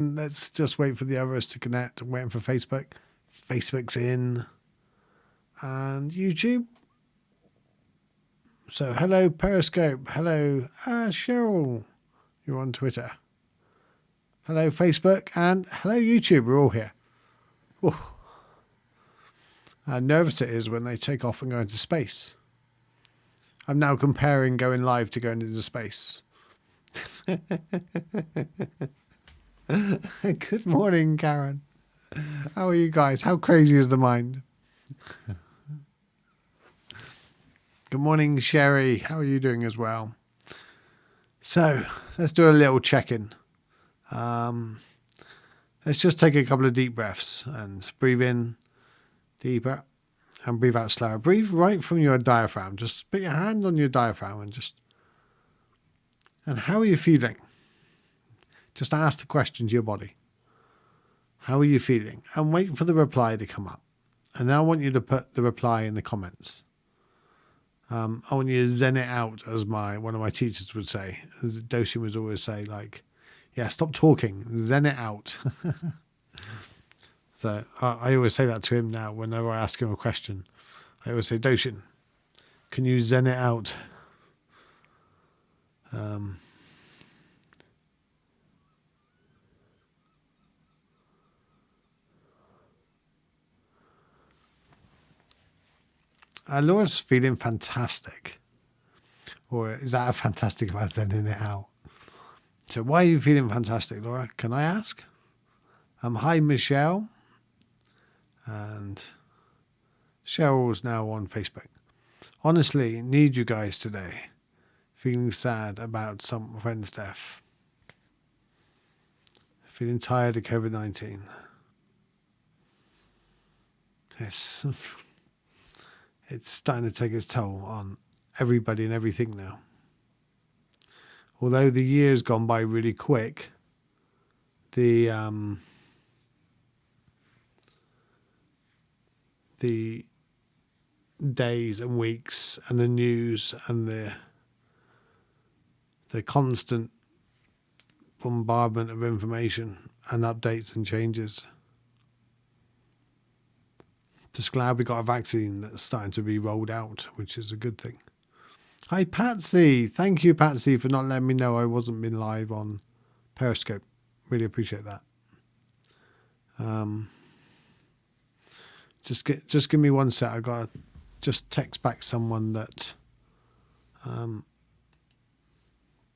Let's just wait for the others to connect. I'm waiting for Facebook. Facebook's in. And YouTube. So, hello, Periscope. Hello, Cheryl. You're on Twitter. Hello, Facebook. And hello, YouTube. We're all here. Ooh. How nervous it is when they take off and go into space. I'm now comparing going live to going into space. Good morning, Karen. How are you guys? How crazy is the mind? Good morning, Sherry. How are you doing as well? So let's do a little check-in. Let's just take a couple of deep breaths and breathe in deeper and breathe out slower. Breathe right from your diaphragm. Just put your hand on your diaphragm and how are you feeling? Just ask the question to your body. How are you feeling? And wait for the reply to come up. And now I want you to put the reply in the comments. I want you to zen it out, as one of my teachers would say. As Doshin would always say, like, yeah, stop talking, zen it out. So I always say that to him now whenever I ask him a question. I always say, Doshin, can you zen it out? Laura's feeling fantastic. Or is that a fantastic about sending it out? So why are you feeling fantastic, Laura? Can I ask? Hi, Michelle. And Cheryl's now on Facebook. Honestly, need you guys today. Feeling sad about some friend's death. Feeling tired of COVID-19. It's starting to take its toll on everybody and everything now. Although the year's gone by really quick, the days and weeks and the news and the constant bombardment of information and updates and changes. Just glad we got a vaccine that's starting to be rolled out, which is a good thing. Hi, Patsy. Thank you, Patsy, for not letting me know I wasn't been live on Periscope. Really appreciate that. Just give me one sec. I got to just text back someone that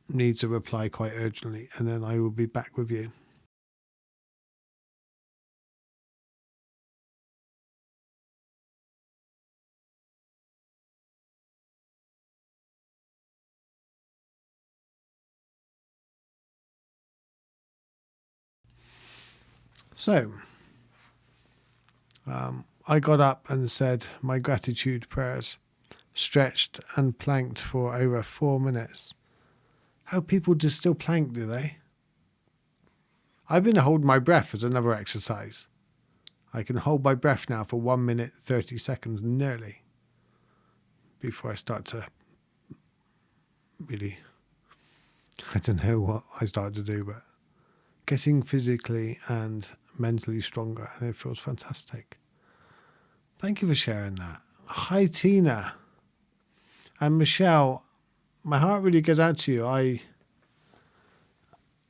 needs a reply quite urgently, and then I will be back with you. So, I got up and said my gratitude prayers, stretched and planked for over 4 minutes. How people just still plank, do they? I've been holding my breath as another exercise. I can hold my breath now for 1 minute, 30 seconds nearly before I start to really, I don't know what I start to do, but getting physically and mentally stronger, and it feels fantastic. Thank you for sharing that. Hi, Tina. And Michelle, my heart really goes out to you.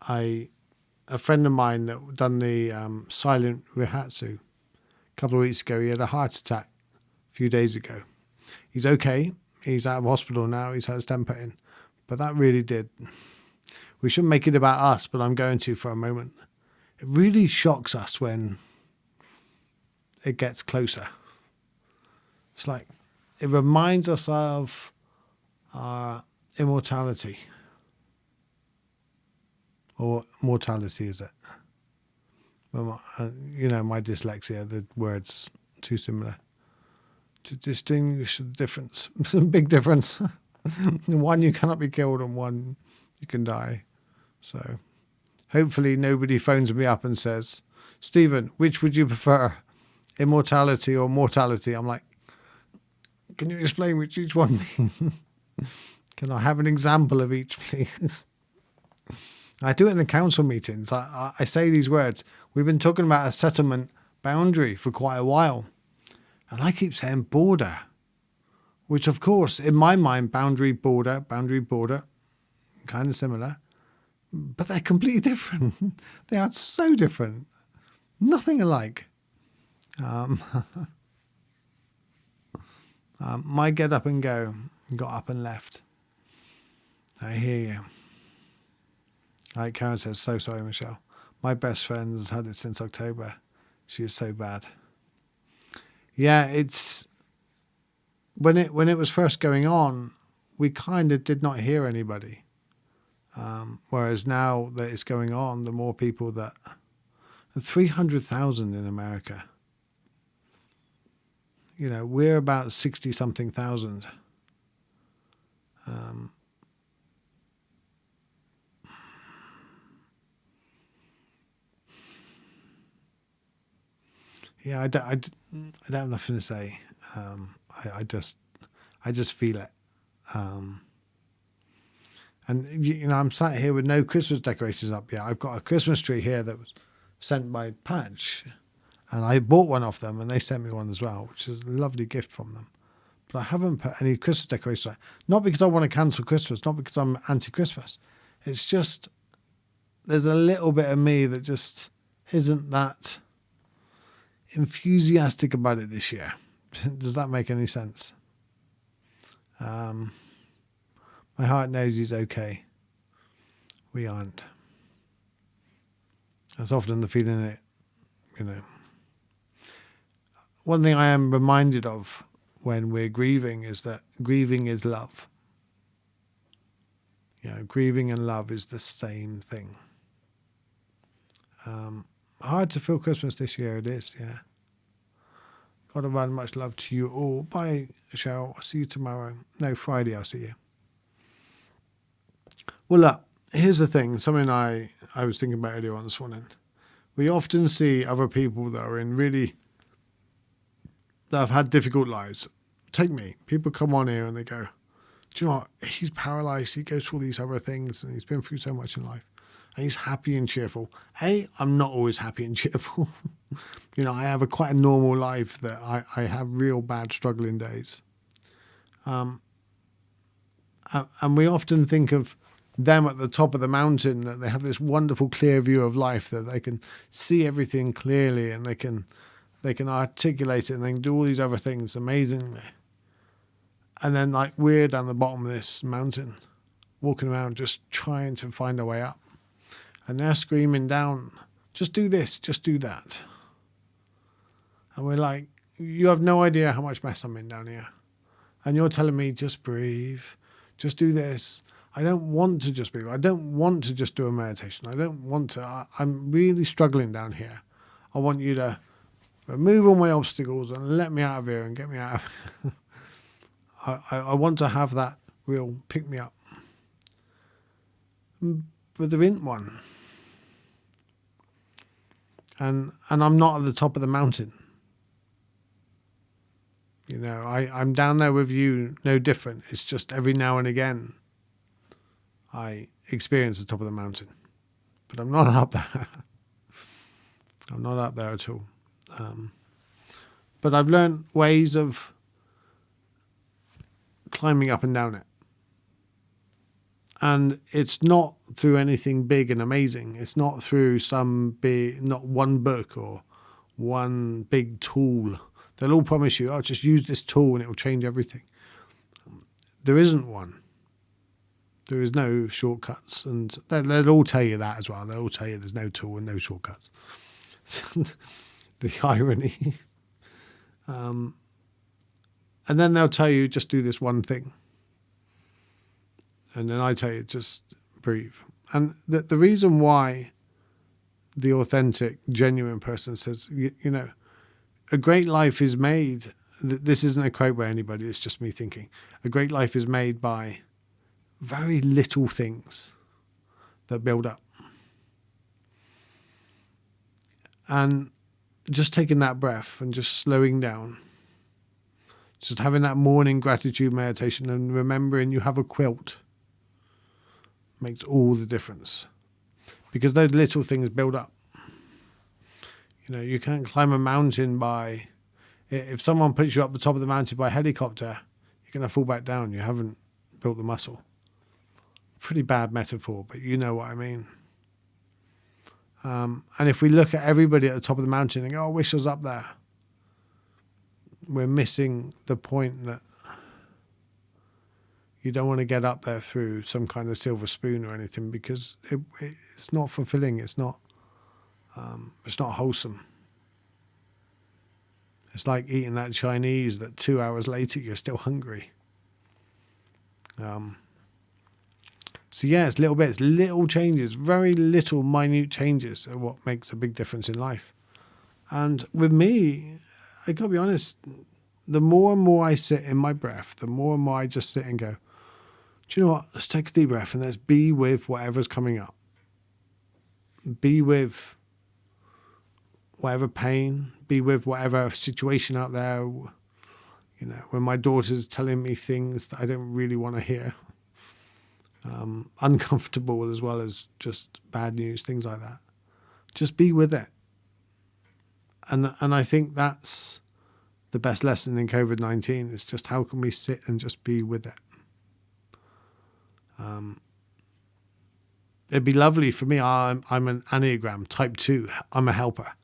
A friend of mine that done the silent Rihatsu a couple of weeks ago, he had a heart attack a few days ago. He's okay. He's out of hospital now. He's had his stent put in. But that really did. We shouldn't make it about us, but I'm going to for a moment. It really shocks us when it gets closer. It's like it reminds us of our immortality. Or mortality, is it? Well, my dyslexia, the words too similar. To distinguish the difference. It's a big difference. One, you cannot be killed, and one, you can die. So hopefully nobody phones me up and says, Stephen, which would you prefer, immortality or mortality? I'm like, can you explain which each one means? Can I have an example of each, please? I do it in the council meetings. I say these words. We've been talking about a settlement boundary for quite a while. And I keep saying border, which of course, in my mind, boundary, border, kind of similar. But they're completely different. They are so different. Nothing alike. My get up and go got up and left. I hear you. Like Karen says, so sorry, Michelle. My best friend has had it since October. She is so bad. Yeah, it's when it was first going on, we kind of did not hear anybody. Whereas now that it's going on, the more people that 300,000 in America. You know, we're about 60 something thousand. Yeah, I don't have nothing to say. I just feel it. And you know, I'm sat here with no Christmas decorations up yet. I've got a Christmas tree here that was sent by Patch, and I bought one off them, and they sent me one as well, which is a lovely gift from them. But I haven't put any Christmas decorations on. Not because I want to cancel Christmas, not because I'm anti-Christmas. It's just there's a little bit of me that just isn't that enthusiastic about it this year. Does that make any sense? My heart knows he's okay. We aren't. That's often the feeling that, you know. One thing I am reminded of when we're grieving is that grieving is love. You know, grieving and love is the same thing. Hard to feel Christmas this year, it is, yeah. Gotta run, much love to you all. Bye, Cheryl. I'll see you tomorrow. No, Friday I'll see you. Well, look, here's the thing. Something I was thinking about earlier on this morning. We often see other people that are that have had difficult lives. Take me. People come on here and they go, do you know what? He's paralyzed. He goes through all these other things and he's been through so much in life. And he's happy and cheerful. Hey, I'm not always happy and cheerful. You know, I have quite a normal life that I have real bad struggling days. And we often think of them at the top of the mountain, that they have this wonderful clear view of life, that they can see everything clearly and they can articulate it and they can do all these other things amazingly. And then like we're down the bottom of this mountain, walking around just trying to find a way up. And they're screaming down, just do this, just do that. And we're like, you have no idea how much mess I'm in down here. And you're telling me, just breathe, just do this. I don't want to just breathe. I don't want to just do a meditation. I don't want to. I'm really struggling down here. I want you to remove all my obstacles and let me out of here and get me out of I want to have that real pick me up. But there isn't one. And I'm not at the top of the mountain. You know, I'm down there with you, no different. It's just every now and again I experience the top of the mountain. But I'm not up there. I'm not up there at all. But I've learned ways of climbing up and down it. And it's not through anything big and amazing. It's not through not one book or one big tool. They'll all promise you, just use this tool and it will change everything. There isn't one. There is no shortcuts. And they'll all tell you that as well. They'll all tell you there's no tool and no shortcuts. The irony. And then they'll tell you, just do this one thing. And then I tell you, just breathe. And the reason why the authentic, genuine person says, you know, a great life is made, this isn't a quote by anybody, it's just me thinking. A great life is made by very little things that build up. And just taking that breath and just slowing down, just having that morning gratitude meditation and remembering you have a quilt makes all the difference. because those little things build up. You know, you can't climb a mountain by, if someone puts you up the top of the mountain by helicopter, you're going to fall back down. You haven't built the muscle. Pretty bad metaphor, but you know what I mean. And if we look at everybody at the top of the mountain and go, "Oh, I wish I was up there," we're missing the point that you don't want to get up there through some kind of silver spoon or anything, because it's not fulfilling. It's not wholesome. It's like eating that Chinese that 2 hours later you're still hungry. So yeah, it's little bits, little changes, very little minute changes are what makes a big difference in life. And with me, I gotta be honest, the more and more I sit in my breath, the more and more I just sit and go, do you know what? Let's take a deep breath and let's be with whatever's coming up. Be with whatever pain, be with whatever situation out there. You know, when my daughter's telling me things that I don't really want to hear, uncomfortable as well as just bad news, things like that. Just be with it. And I think that's the best lesson in COVID-19 is just how can we sit and just be with it. It'd be lovely for me. I'm an Enneagram type 2. I'm a helper.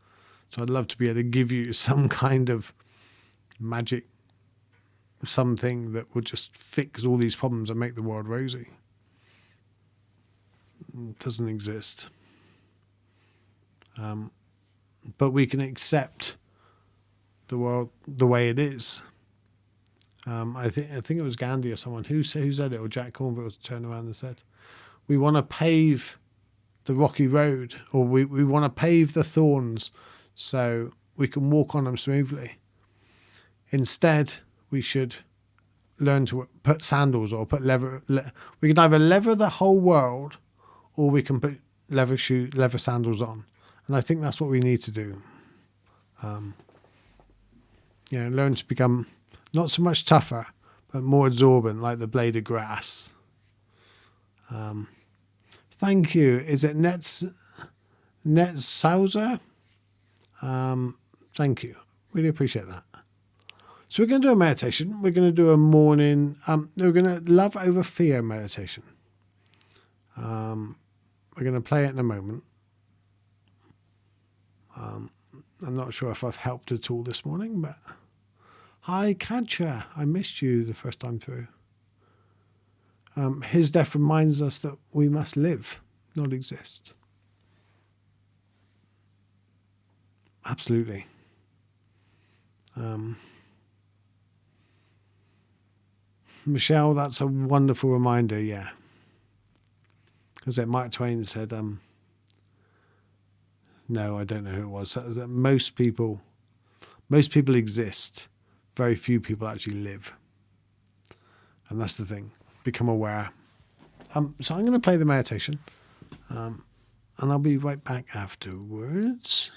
So I'd love to be able to give you some kind of magic, something that would just fix all these problems and make the world rosy. It doesn't exist. But we can accept the world the way it is. I think it was Gandhi or someone who said it, or Jack Cornfield turned around and said, we want to pave the rocky road, or we want to pave the thorns so we can walk on them smoothly. Instead, we should learn to put sandals or put leather. We can either leather the whole world, or we can put leather sandals on. And I think that's what we need to do. Learn to become not so much tougher, but more absorbent, like the blade of grass. Thank you. Is it Netzauser? Thank you. Really appreciate that. So we're going to do a meditation. We're going to do a morning. We're going to love over fear meditation. We're going to play it in a moment. I'm not sure if I've helped at all this morning, but hi, Kadcha. I missed you the first time through. His death reminds us that we must live, not exist. Absolutely. Michelle, that's a wonderful reminder, yeah. As Mark Twain said, no, I don't know who it was. So that most people exist. Very few people actually live. And that's the thing. Become aware. So I'm going to play the meditation. And I'll be right back afterwards.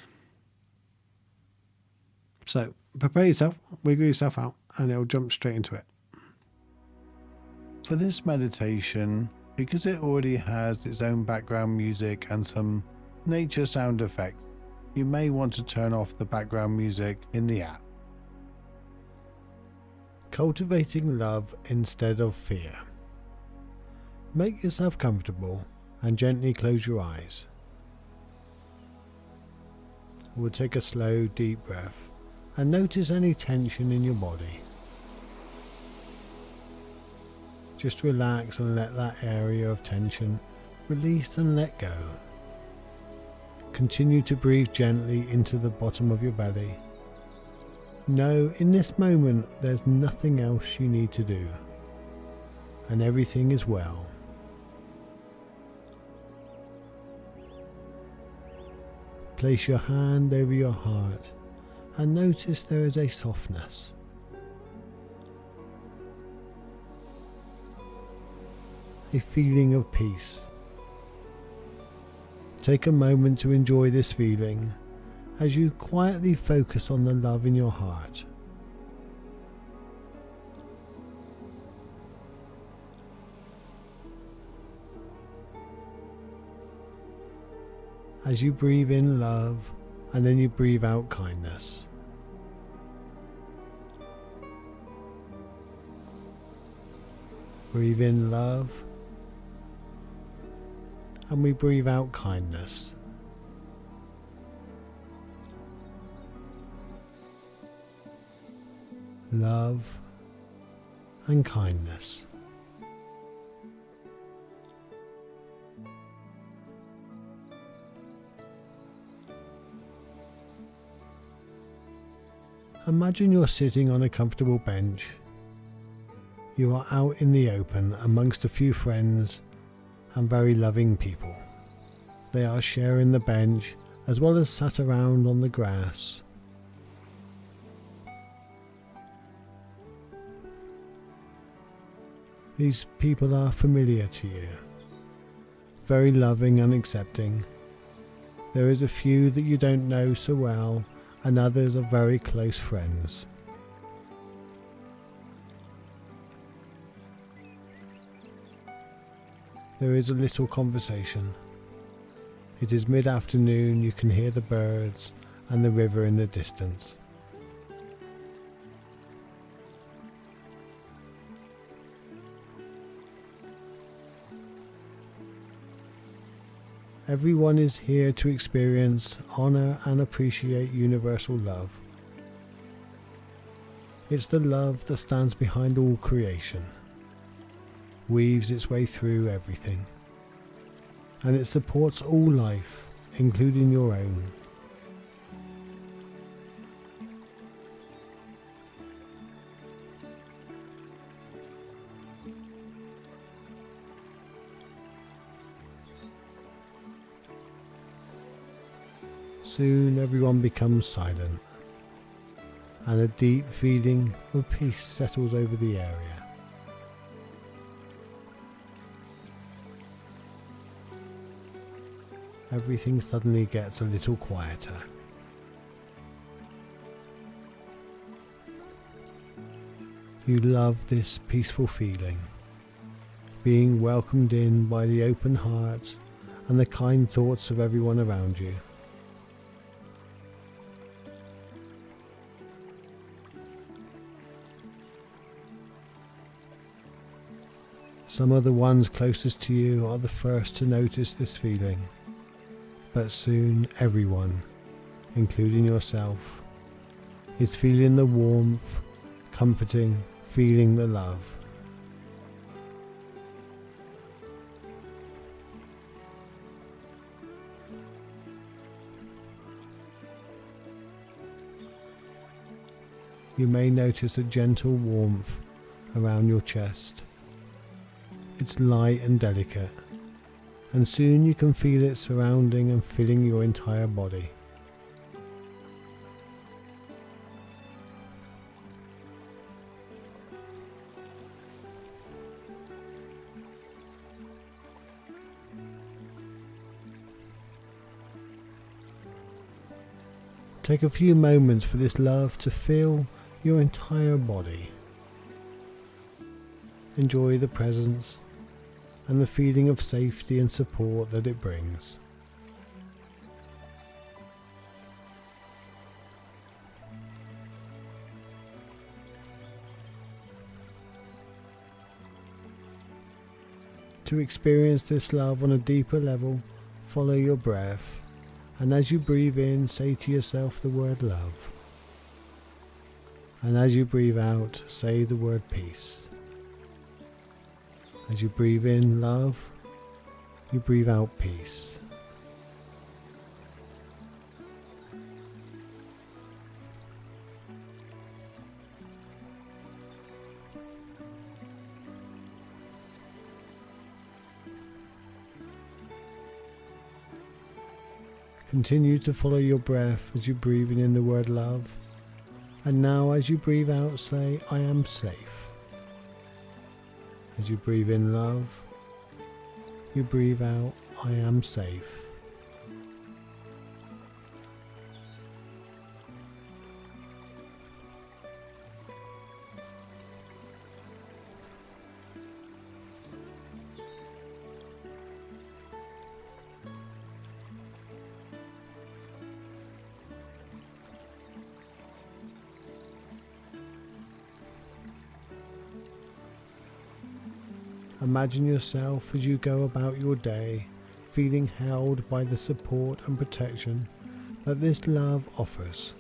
So prepare yourself, wiggle yourself out, and it'll jump straight into it. For this meditation, because it already has its own background music and some nature sound effects, you may want to turn off the background music in the app. Cultivating love instead of fear. Make yourself comfortable and gently close your eyes. We'll take a slow, deep breath and notice any tension in your body. Just relax and let that area of tension release and let go. Continue to breathe gently into the bottom of your belly. Know in this moment there's nothing else you need to do, and everything is well. Place your hand over your heart and notice there is a softness. A feeling of peace. Take a moment to enjoy this feeling as you quietly focus on the love in your heart. as you breathe in love and then you breathe out kindness. Breathe in love and we breathe out kindness. Love and kindness. Imagine you're sitting on a comfortable bench. You are out in the open amongst a few friends and very loving people. They are sharing the bench as well as sat around on the grass. These people are familiar to you, very loving and accepting. There is a few that you don't know so well, and others are very close friends. There is a little conversation. It is mid-afternoon, you can hear the birds and the river in the distance. Everyone is here to experience, honor and appreciate universal love. It's the love that stands behind all creation, weaves its way through everything, and it supports all life, including your own. Soon everyone becomes silent, and a deep feeling of peace settles over the area. Everything suddenly gets a little quieter. You love this peaceful feeling, being welcomed in by the open heart and the kind thoughts of everyone around you. Some of the ones closest to you are the first to notice this feeling, but soon everyone, including yourself, is feeling the warmth, comforting, feeling the love. You may notice a gentle warmth around your chest. It's light and delicate, and soon you can feel it surrounding and filling your entire body. Take a few moments for this love to fill your entire body. Enjoy the presence and the feeling of safety and support that it brings. To experience this love on a deeper level, follow your breath, and as you breathe in, say to yourself the word love. And as you breathe out, say the word peace. As you breathe in love, you breathe out peace. Continue to follow your breath as you breathe in the word love. And now as you breathe out, say, I am safe. As you breathe in love, you breathe out, I am safe. Imagine yourself as you go about your day, feeling held by the support and protection that this love offers.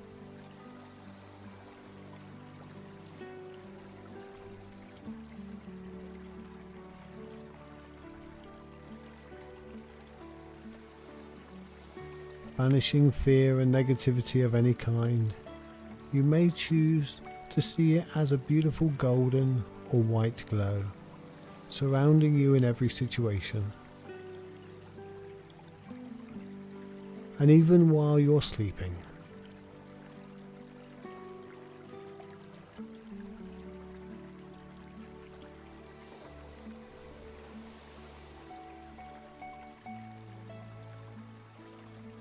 Banishing fear and negativity of any kind, you may choose to see it as a beautiful golden or white glow, surrounding you in every situation. And even while you're sleeping.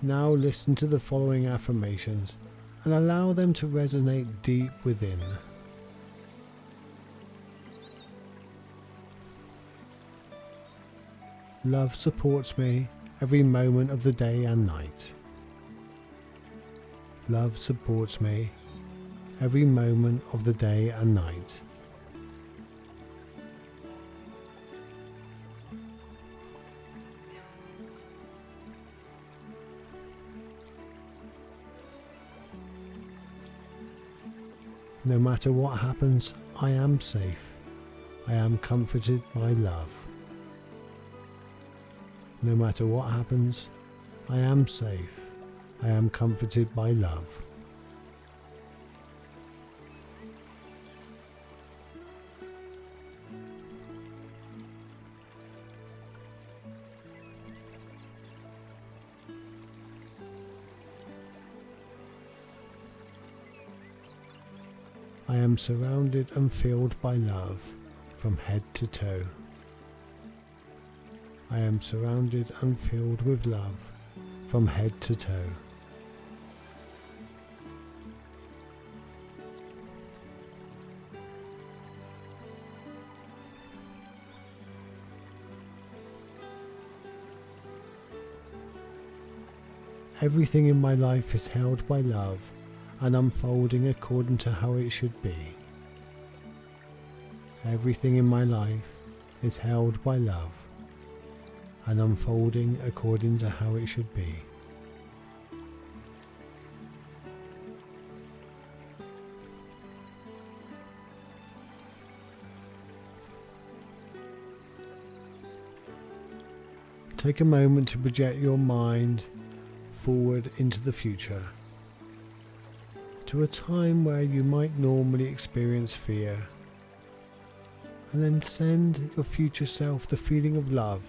Now listen to the following affirmations and allow them to resonate deep within. Love supports me every moment of the day and night. Love supports me every moment of the day and night. No matter what happens, I am safe. I am comforted by love. No matter what happens, I am safe. I am comforted by love. I am surrounded and filled by love from head to toe. I am surrounded and filled with love from head to toe. Everything in my life is held by love and unfolding according to how it should be. Everything in my life is held by love and unfolding according to how it should be. Take a moment to project your mind forward into the future, to a time where you might normally experience fear, and then send your future self the feeling of love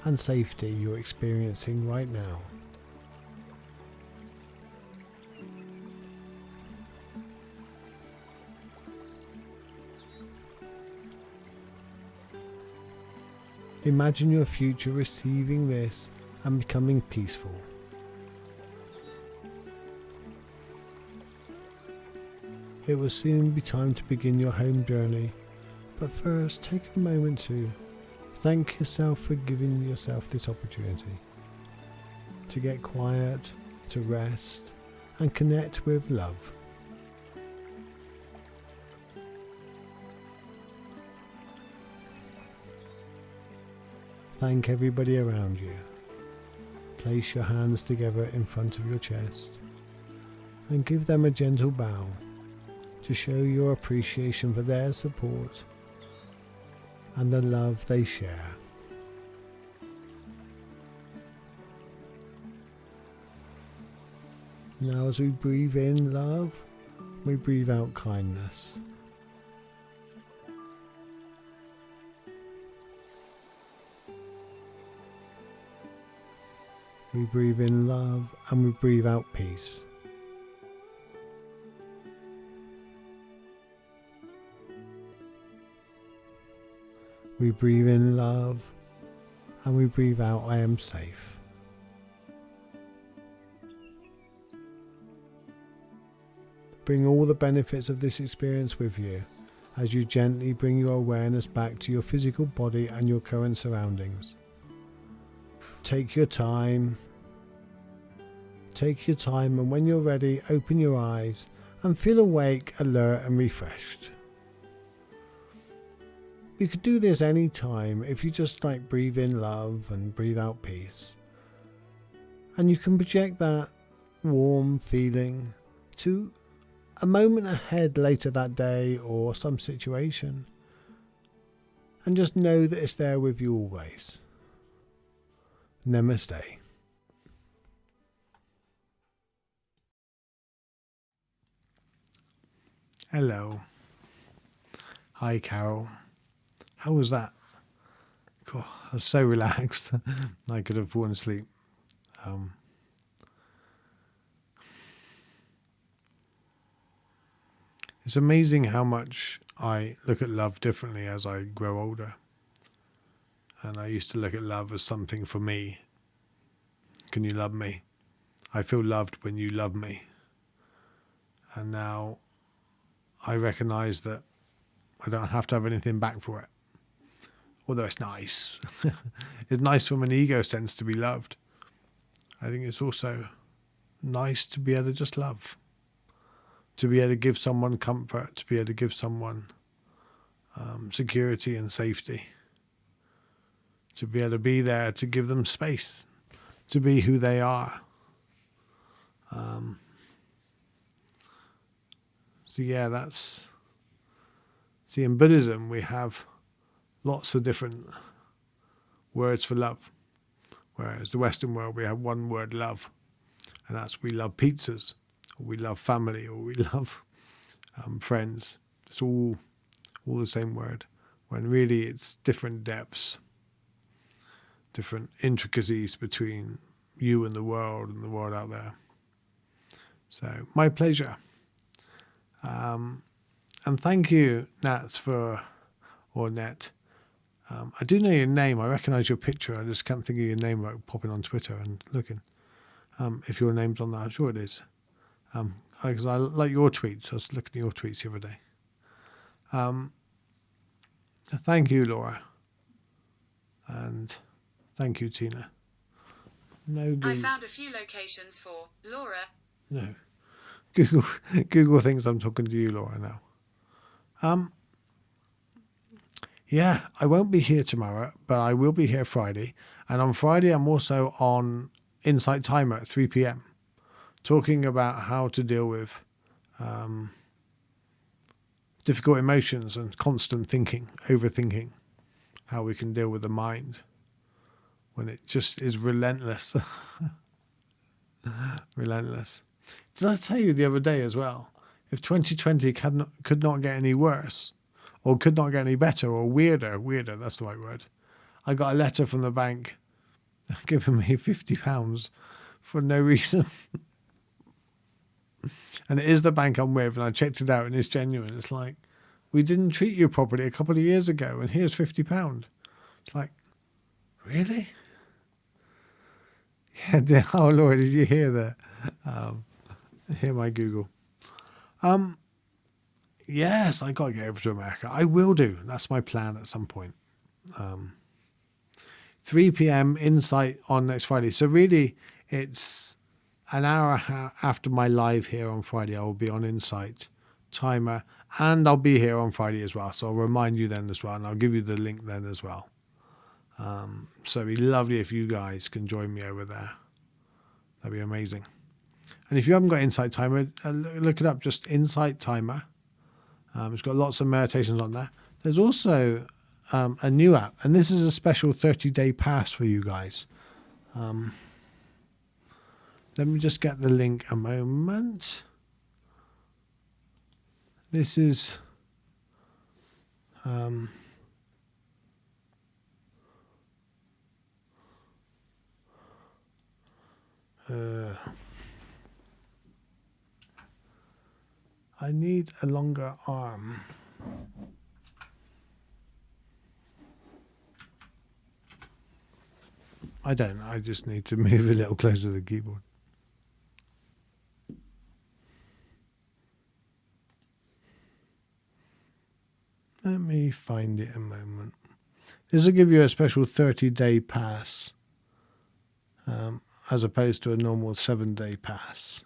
and safety you're experiencing right now. Imagine your future receiving this and becoming peaceful. It will soon be time to begin your home journey, but first take a moment to thank yourself for giving yourself this opportunity to get quiet, to rest and connect with love. Thank everybody around you. Place your hands together in front of your chest and give them a gentle bow to show your appreciation for their support and the love they share. Now as we breathe in love, we breathe out kindness. We breathe in love and we breathe out peace. We breathe in love and we breathe out I am safe. Bring all the benefits of this experience with you as you gently bring your awareness back to your physical body and your current surroundings. Take your time and when you're ready, open your eyes and feel awake, alert and refreshed. you could do this anytime if you just like breathe in love and breathe out peace. And you can project that warm feeling to a moment ahead later that day or some situation. And just know that it's there with you always. Namaste. Hello. Hi, Carol. How was that? Cool. I was so relaxed. I could have fallen asleep. It's amazing how much I look at love differently as I grow older. And I used to look at love as something for me. Can you love me? I feel loved when you love me. And now I recognize that I don't have to have anything back for it. Although it's nice. It's nice from an ego sense to be loved. I think it's also nice to be able to just love. To be able to give someone comfort, to be able to give someone security and safety. To be able to be there, to give them space, to be who they are. So yeah, that's... See, in Buddhism, we have lots of different words for love. Whereas the Western world, we have one word, love. And that's we love pizzas, or we love family, or we love friends. It's all the same word. When really it's different depths, different intricacies between you and the world out there. So, my pleasure. And thank you, Nat, or Net. I do know your name. I recognise your picture. I just can't think of your name without popping on Twitter and looking. If your name's on there, I'm sure it is. Because I like your tweets. I was looking at your tweets the other day. Thank you, Laura. And thank you, Tina. No Google. I found a few locations for Laura. No. Google thinks I'm talking to you, Laura, now. Yeah, I won't be here tomorrow, but I will be here Friday. And on Friday, I'm also on Insight Timer at 3 p.m. talking about how to deal with difficult emotions and constant thinking, overthinking, how we can deal with the mind when it just is relentless. Relentless. Did I tell you the other day as well, if 2020 could not get any worse, or could not get any better, or weirder, that's the right word. I got a letter from the bank giving me £50 for no reason. And it is the bank I'm with, and I checked it out, and it's genuine. It's like, we didn't treat you properly a couple of years ago, and here's £50. It's like, really? Yeah, oh Lord, did you hear that? Hear my Google. Yes, I got to get over to America. I will do. That's my plan at some point. 3 p.m. Insight on next Friday. So really, it's an hour after my live here on Friday. I will be on Insight Timer, and I'll be here on Friday as well. So I'll remind you then as well, and I'll give you the link then as well. So it'd be lovely if you guys can join me over there. That'd be amazing. And if you haven't got Insight Timer, look it up, just Insight Timer. It's got lots of meditations on there. There's also a new app, and this is a special 30-day pass for you guys. Let me just get the link a moment. This is... I need a longer arm. I don't. I just need to move a little closer to the keyboard. Let me find it a moment. This will give you a special 30-day pass, as opposed to a normal 7-day pass.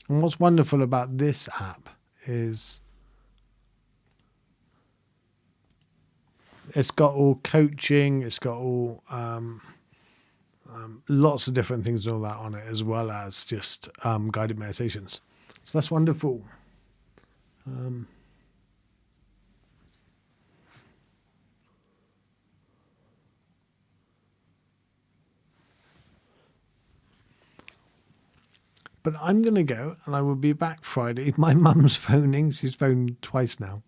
And what's wonderful about this app is it's got all coaching, it's got all lots of different things and all that on it, as well as just guided meditations. So that's wonderful. But I'm going to go, and I will be back Friday. My mum's phoning. She's phoned twice now.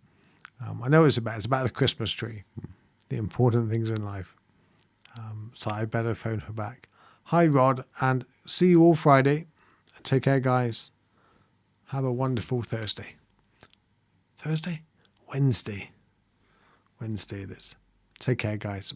I know it's about the Christmas tree, the important things in life. So I better phone her back. Hi, Rod, and see you all Friday. Take care, guys. Have a wonderful Thursday. Thursday? Wednesday. Wednesday it is. Take care, guys.